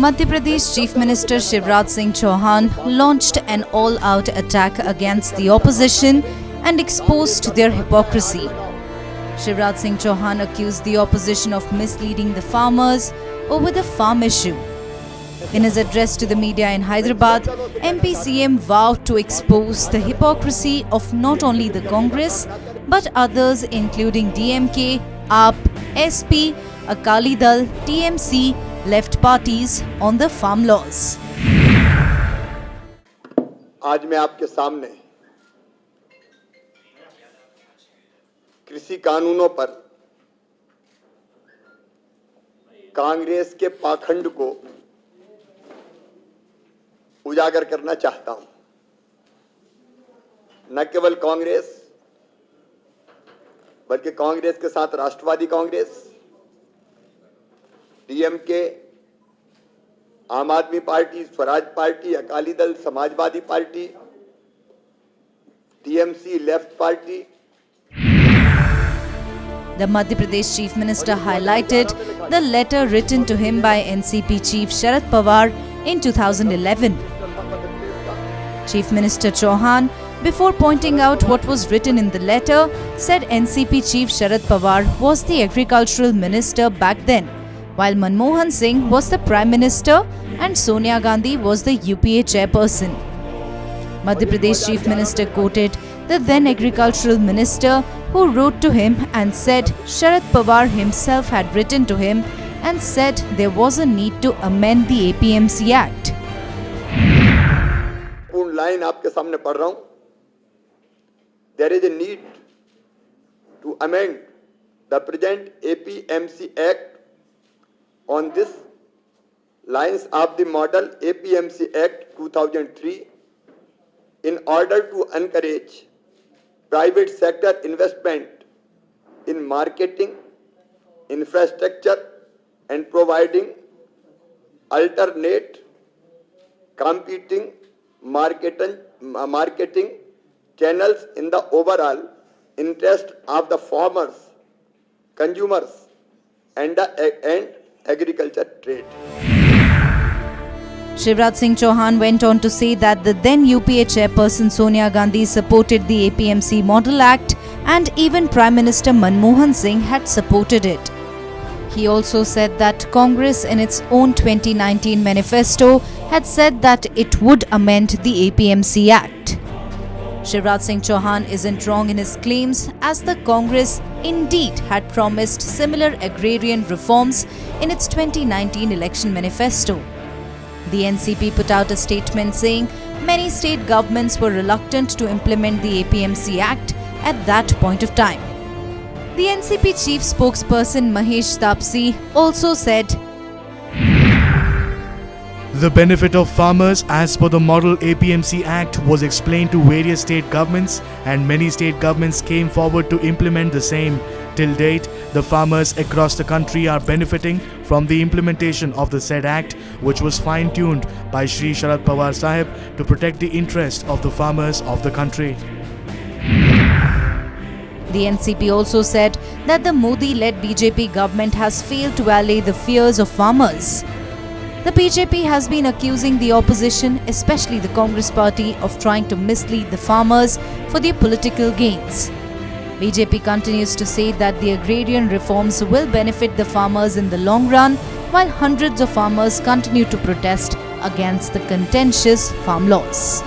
Madhya Pradesh Chief Minister Shivraj Singh Chauhan launched an all-out attack against the opposition and exposed their hypocrisy. Shivraj Singh Chauhan accused the opposition of misleading the farmers over the farm issue. In his address to the media in Hyderabad, MP CM vowed to expose the hypocrisy of not only the Congress but others including DMK, AAP, SP, Akali Dal, TMC, left parties on the farm laws. आज मैं आपके सामने कृषि कानूनों पर कांग्रेस के पाखंड को उजागर करना चाहता हूं। न केवल कांग्रेस बल्कि कांग्रेस के साथ राष्ट्रवादी कांग्रेस, डीएमके, आम आदमी party, Swaraj party, Akali Dal, Samajwadi party, TMC, left party. The Madhya Pradesh Chief Minister highlighted the letter written to him by NCP Chief Sharad Pawar in 2011. Chief Minister Chauhan, before pointing out what was written in the letter, said NCP Chief Sharad Pawar was the agricultural minister back then, while Manmohan Singh was the Prime Minister and Sonia Gandhi was the UPA chairperson. Madhya Pradesh Chief Minister quoted the then agricultural minister who wrote to him and said Sharad Pawar himself had written to him and said there was a need to amend the APMC Act. पूर्ण line आपके सामने पढ़ रहा हूं। There is a need to amend the present APMC Act on this lines of the model APMC Act 2003 in order to encourage private sector investment in marketing, infrastructure and providing alternate competing marketing channels in the overall interest of the farmers, consumers and agriculture trade. Shivraj Singh Chauhan went on to say that the then UPA chairperson Sonia Gandhi supported the APMC Model Act and even Prime Minister Manmohan Singh had supported it. He also said that Congress in its own 2019 manifesto had said that it would amend the APMC Act. Shivraj Singh Chauhan isn't wrong in his claims, as the Congress indeed had promised similar agrarian reforms in its 2019 election manifesto. The NCP put out a statement saying many state governments were reluctant to implement the APMC Act at that point of time. The NCP chief spokesperson Mahesh Tapsi also said, "The benefit of farmers as per the model APMC Act was explained to various state governments and many state governments came forward to implement the same. Till date, the farmers across the country are benefiting from the implementation of the said act, which was fine-tuned by Shri Sharad Pawar Sahib to protect the interest of the farmers of the country." The NCP also said that the Modi-led BJP government has failed to allay the fears of farmers. The BJP has been accusing the opposition, especially the Congress party, of trying to mislead the farmers for their political gains. BJP continues to say that the agrarian reforms will benefit the farmers in the long run, while hundreds of farmers continue to protest against the contentious farm laws.